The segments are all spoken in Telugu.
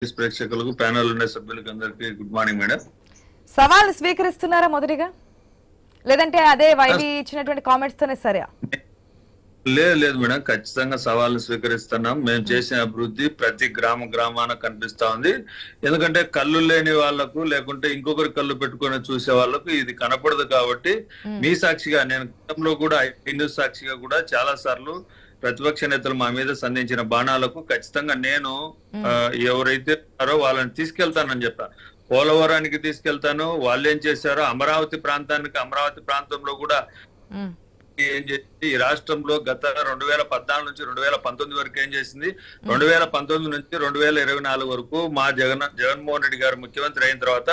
ప్రేక్షకులకు ప్యానెల్ ఉన్న సభ్యులకు అందరికీ గుడ్ మార్నింగ్ మేడం. సవాల్ స్వీకరిస్తున్నారా మొదటిగా, లేదంటే అదే వైవి ఇచ్చినటువంటి కామెంట్స్ తోనే సరే? లేదు మేడం, ఖచ్చితంగా సవాళ్ళు స్వీకరిస్తున్నాం. మేము చేసిన అభివృద్ధి ప్రతి గ్రామాన కనిపిస్తా ఉంది. ఎందుకంటే కళ్ళు లేని వాళ్లకు లేకుంటే ఇంకొకరి కళ్ళు పెట్టుకొని చూసే వాళ్ళకు ఇది కనపడదు. కాబట్టి మీ సాక్షిగా నేను గతంలో కూడా న్యూస్ సాక్షిగా కూడా చాలా సార్లు ప్రతిపక్ష నేతలు మా మీద సంధించిన బాణాలకు ఖచ్చితంగా నేను ఎవరైతే ఉన్నారో వాళ్ళని తీసుకెళ్తానని చెప్పాను. పోలవరానికి తీసుకెళ్తాను. వాళ్ళు ఏం చేశారో అమరావతి ప్రాంతంలో కూడా ఏం చేసింది, ఈ రాష్ట్రంలో గత 2014 నుంచి 2019 వరకు ఏం చేసింది, 2019 నుంచి 2024 వరకు మా జగన్మోహన్ రెడ్డి గారు ముఖ్యమంత్రి అయిన తర్వాత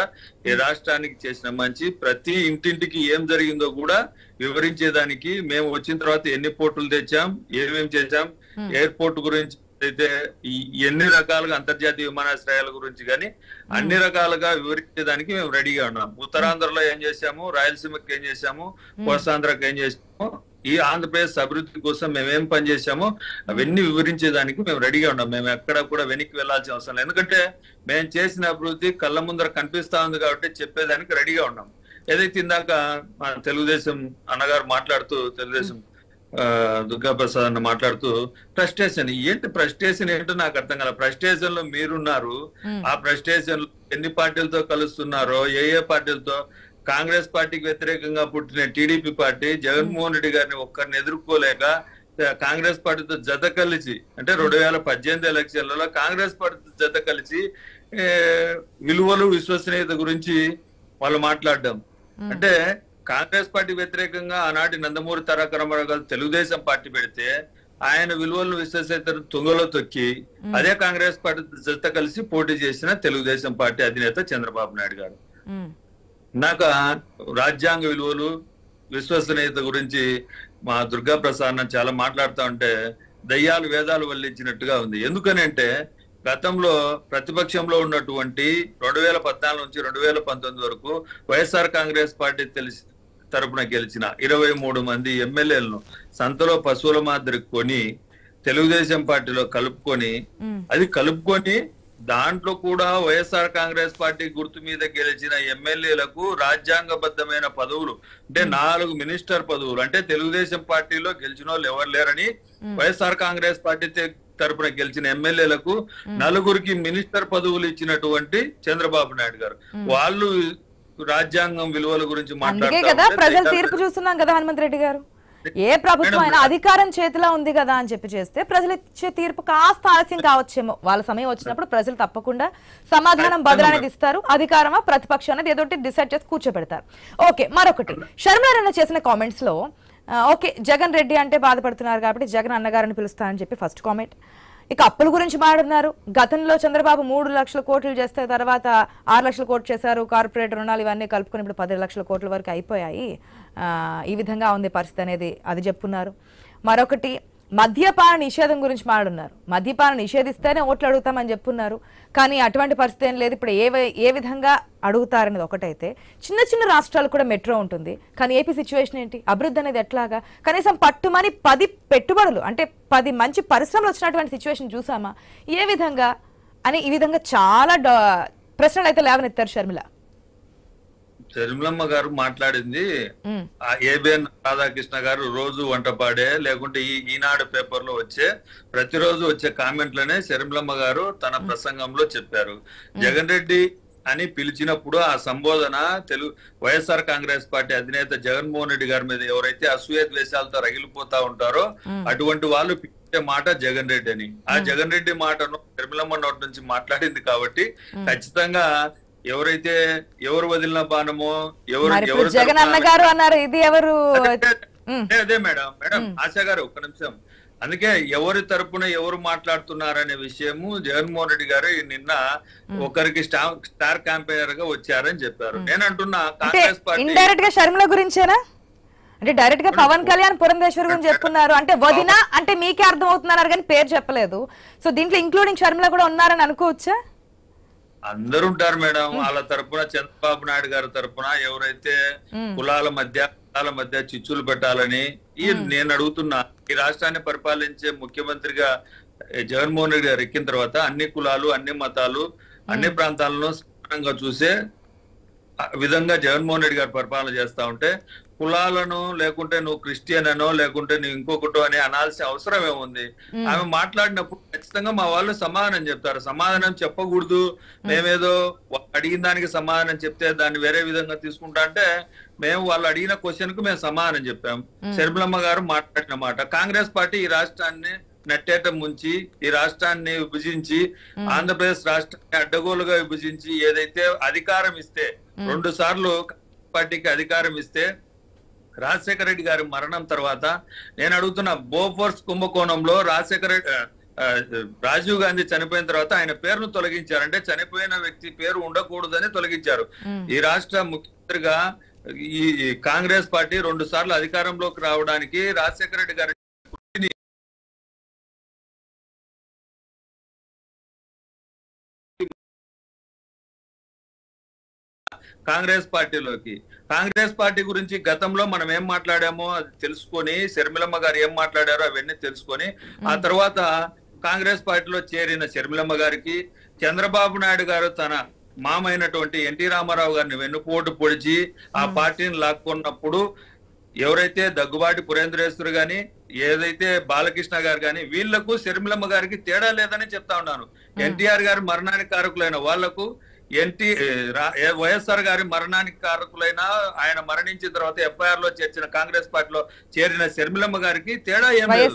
ఈ రాష్ట్రానికి చేసిన మంచి ప్రతి ఇంటింటికి ఏం జరిగిందో కూడా వివరించేదానికి మేము వచ్చిన తర్వాత ఎన్ని పోర్టులు తెచ్చాం, ఏమేం చేశాం, ఎయిర్పోర్ట్ గురించి అయితే ఎన్ని రకాలుగా అంతర్జాతీయ విమానాశ్రయాల గురించి కానీ అన్ని రకాలుగా వివరించేదానికి మేము రెడీగా ఉన్నాం. ఉత్తరాంధ్రలో ఏం చేశాము, రాయలసీమకి ఏం చేశాము, కోస్తాంధ్రకి ఏం చేశాము, ఈ ఆంధ్రప్రదేశ్ అభివృద్ధి కోసం మేమేం పని చేశామో అవన్నీ వివరించేదానికి మేము రెడీగా ఉన్నాం. మేము ఎక్కడ కూడా వెనక్కి వెళ్లాల్సిన అవసరం లేదు. ఎందుకంటే మేము చేసిన అభివృద్ధి కళ్ళ ముందర కనిపిస్తా ఉంది కాబట్టి చెప్పేదానికి రెడీగా ఉన్నాం. ఏదైతే ఇందాక తెలుగుదేశం అన్నగారు మాట్లాడుతూ, తెలుగుదేశం దుర్గా ప్రసాద్ అన్న మాట్లాడుతూ ఫ్రస్ట్రేషన్ ఏంటో నాకు అర్థం కాల. ఫ్రస్ట్రేషన్ లో మీరున్నారు. ఆ ఫ్రస్ట్రేషన్ లో ఎన్ని పార్టీలతో కలుస్తున్నారో, ఏ పార్టీలతో, కాంగ్రెస్ పార్టీకి వ్యతిరేకంగా పుట్టిన టీడీపీ పార్టీ జగన్మోహన్ రెడ్డి గారిని ఒక్కరిని ఎదుర్కోలేక కాంగ్రెస్ పార్టీతో జత కలిసి, అంటే 2018 ఎలక్షన్లలో కాంగ్రెస్ పార్టీతో జత కలిసి విలువలు విశ్వసనీయత గురించి వాళ్ళు మాట్లాడడం. అంటే కాంగ్రెస్ పార్టీ వ్యతిరేకంగా ఆనాటి నందమూరి తారక రామారావు గారు తెలుగుదేశం పార్టీ పెడితే ఆయన విలువలను విశ్వసనీయతను తుంగలో తొక్కి అదే కాంగ్రెస్ పార్టీ జత కలిసి పోటీ చేసిన తెలుగుదేశం పార్టీ అధినేత చంద్రబాబు నాయుడు గారు. నాకు రాజ్యాంగ విలువలు విశ్వసనీయత గురించి మా దుర్గా ప్రసాద్ చాలా మాట్లాడుతూ ఉంటే దయ్యాలు వేదాలు వల్లించినట్టుగా ఉంది. ఎందుకని అంటే గతంలో ప్రతిపక్షంలో ఉన్నటువంటి 2014 నుంచి 2019 వరకు వైఎస్ఆర్ కాంగ్రెస్ పార్టీ తరపున గెలిచిన 23 మంది ఎమ్మెల్యేలను సంతలో పశువుల మాదిరి కొని తెలుగుదేశం పార్టీలో కలుపుకొని దాంట్లో కూడా వైఎస్ఆర్ కాంగ్రెస్ పార్టీ గుర్తు మీద గెలిచిన ఎమ్మెల్యేలకు రాజ్యాంగబద్ధమైన పదవులు, అంటే 4 మినిస్టర్ పదవులు, అంటే తెలుగుదేశం పార్టీలో గెలిచిన వాళ్ళు ఎవరు లేరని వైఎస్ఆర్ కాంగ్రెస్ పార్టీ తరపున గెలిచిన ఎమ్మెల్యేలకు 4గురికి మినిస్టర్ పదవులు ఇచ్చినటువంటి చంద్రబాబు నాయుడు గారు వాళ్ళు రాజ్యాంగం విలువల గురించి మాట్లాడుతున్నారు. ప్రజలు తీర్పు చూస్తున్నాం కదా హనుమంత్ రెడ్డి గారు, ఏ ప్రభుత్వం అయినా అధికారం చేతిలో ఉంది కదా అని చెప్పి చేస్తే ప్రజలు ఇచ్చే తీర్పు కాస్త ఆలస్యం కావచ్చేమో. వాళ్ళ సమయం వచ్చినప్పుడు ప్రజలు తప్పకుండా సమాధానం బదులనేది ఇస్తారు. అధికారమా ప్రతిపక్షం అనేది ఏదో డిసైడ్ చేసి కూర్చోబెడతారు. ఓకే, మరొకటి షర్మిల చేసిన కామెంట్స్ లో ఓకే జగన్ రెడ్డి అంటే బాధపడుతున్నారు కాబట్టి జగన్ అన్నగారిని పిలుస్తానని చెప్పి ఫస్ట్ కామెంట్. ఇక అప్పుల గురించి మాట్లాడుతున్నారు. గతంలో చంద్రబాబు 3 లక్షల కోట్లు చేస్తే తర్వాత 6 లక్షల కోట్లు చేశారు. కార్పొరేట్ రుణాలు ఇవన్నీ కలుపుకొని ఇప్పుడు 10 లక్షల కోట్ల వరకు అయిపోయాయి. ఈ విధంగా ఉంది పరిస్థితి అనేది అది చెప్పున్నారు. మరొకటి మద్యపాన నిషేధం గురించి మాట్లాడున్నారు. మద్యపాన నిషేధిస్తేనే ఓట్లు అడుగుతామని చెప్పున్నారు. కానీ అటువంటి పరిస్థితి ఏం లేదు. ఇప్పుడు ఏ విధంగా అడుగుతారనేది ఒకటైతే, చిన్న చిన్న రాష్ట్రాలు కూడా మెట్రో ఉంటుంది. కానీ ఏపీ సిచ్యువేషన్ ఏంటి, అభివృద్ధి అనేది ఎట్లాగా? కనీసం పట్టుమని 10 పెట్టుబడులు, అంటే 10 మంచి పరిశ్రమలు వచ్చినటువంటి సిచ్యువేషన్ చూసామా ఏ విధంగా అని ఈ విధంగా చాలా ప్రశ్నలు అయితే లేవనెత్తారు షర్మిల. షర్మిలమ్మ గారు మాట్లాడింది ఏబిఎన్ రాధాకృష్ణ గారు రోజు వంటపాడే లేకుంటే ఈనాడు పేపర్ లో ప్రతిరోజు వచ్చే కామెంట్లనే షర్మిలమ్మ గారు తన ప్రసంగంలో చెప్పారు. జగన్ రెడ్డి అని పిలిచినప్పుడు ఆ సంబోధన వైఎస్ఆర్ కాంగ్రెస్ పార్టీ అధినేత జగన్మోహన్ రెడ్డి గారి మీద ఎవరైతే అసూయ ద్వేషాలతో రగిలిపోతా ఉంటారో అటువంటి వాళ్ళు పిలిచే మాట జగన్ రెడ్డి అని. ఆ జగన్ రెడ్డి మాటను షర్మిలమ్మ నోటి నుంచి మాట్లాడింది కాబట్టి ఖచ్చితంగా ఎవరు వదిలిన బాణమో ఎవరు జగన్ అన్న గారు అన్నారు. ఇది ఎవరు? అదే మేడం ఆశా గారు ఒక్క నిమిషం. అందుకే ఎవరి తరపున ఎవరు మాట్లాడుతున్నారనే విషయము జగన్మోహన్ రెడ్డి గారు నిన్న ఒకరికి స్టార్ క్యాంపెయినర్ గా వచ్చారని చెప్పారు. నేను అంటున్నా కాంగ్రెస్ పార్టీ ఇండైరెక్ట్ గా షర్మిల గురించేనా, అంటే డైరెక్ట్ గా పవన్ కళ్యాణ్ పురంధేశ్వర్ గురించి చెప్తున్నారు. అంటే వదిన అంటే మీకే అర్థం అవుతున్నారు కానీ పేరు చెప్పలేదు. సో దీంట్లో ఇంక్లూడింగ్ షర్మిల కూడా ఉన్నారని అనుకోవచ్చా? అందరూ ఉంటారు మేడం. వాళ్ళ తరపున చంద్రబాబు నాయుడు గారి తరపున ఎవరైతే కులాల మధ్య చిచ్చులు పెట్టాలని నేను అడుగుతున్నా. ఈ రాష్ట్రాన్ని పరిపాలించే ముఖ్యమంత్రిగా జగన్మోహన్ రెడ్డి గారు ఎక్కిన తర్వాత అన్ని కులాలు, అన్ని మతాలు, అన్ని ప్రాంతాలను సమానంగా చూసే విధంగా జగన్మోహన్ రెడ్డి గారు పరిపాలన చేస్తా ఉంటే కులాలను లేకుంటే నువ్వు క్రిస్టియన్ అనో లేకుంటే నువ్వు ఇంకొకటో అని అనాల్సిన అవసరం ఏముంది? ఆమె మాట్లాడినప్పుడు ఖచ్చితంగా మా వాళ్ళు సమాధానం చెప్తారు. సమాధానం చెప్పకూడదు, మేమేదో అడిగిన దానికి సమాధానం చెప్తే దాన్ని వేరే విధంగా తీసుకుంటా అంటే, మేము వాళ్ళు అడిగిన క్వశ్చన్ కు మేము సమాధానం చెప్పాం. శర్మిలమ్మ గారు మాట్లాడిన మాట, కాంగ్రెస్ పార్టీ ఈ రాష్ట్రాన్ని నట్టేట ముంచి ఈ రాష్ట్రాన్ని విభజించి ఆంధ్రప్రదేశ్ రాష్ట్రాన్ని అడ్డగోలుగా విభజించి ఏదైతే అధికారం ఇస్తే 2 సార్లు పార్టీకి అధికారం ఇస్తే రాజశేఖర రెడ్డి గారి మరణం తర్వాత నేను అడుగుతున్న బోఫోర్స్ కుంభకోణంలో రాజీవ్ గాంధీ చనిపోయిన తర్వాత ఆయన పేరును తొలగించారు. అంటే చనిపోయిన వ్యక్తి పేరు ఉండకూడదని తొలగించారు. ఈ రాష్ట్ర ముఖ్యమంత్రిగా ఈ కాంగ్రెస్ పార్టీ 2 సార్లు అధికారంలోకి రావడానికి రాజశేఖర రెడ్డి గారి కాంగ్రెస్ పార్టీలోకి, కాంగ్రెస్ పార్టీ గురించి గతంలో మనం ఏం మాట్లాడామో అది తెలుసుకొని, శర్మిలమ్మ గారు ఏం మాట్లాడారో అవన్నీ తెలుసుకొని ఆ తర్వాత కాంగ్రెస్ పార్టీలో చేరిన శర్మిలమ్మ గారికి చంద్రబాబు నాయుడు గారు తన మామైనటువంటి ఎన్టీ రామారావు గారిని వెన్నుపోటు పొడిచి ఆ పార్టీని లాక్కున్నప్పుడు ఎవరైతే దగ్గుబాటి పురేంద్రేశ్వరి గాని ఏదైతే బాలకృష్ణ గారు గాని వీళ్లకు శర్మిలమ్మ గారికి తేడా లేదని చెప్తా ఉన్నాను. ఎన్టీఆర్ గారి మరణానికి కారకులైన వాళ్లకు వైఎస్ఆర్ గారి మరణానికి కారకులైన ఆయన మరణించిన తర్వాత ఎఫ్ఐఆర్ లో చేర్చిన కాంగ్రెస్ పార్టీలో చేరిన శర్మిలమ్మ గారికి తేడా ఏం లేదు.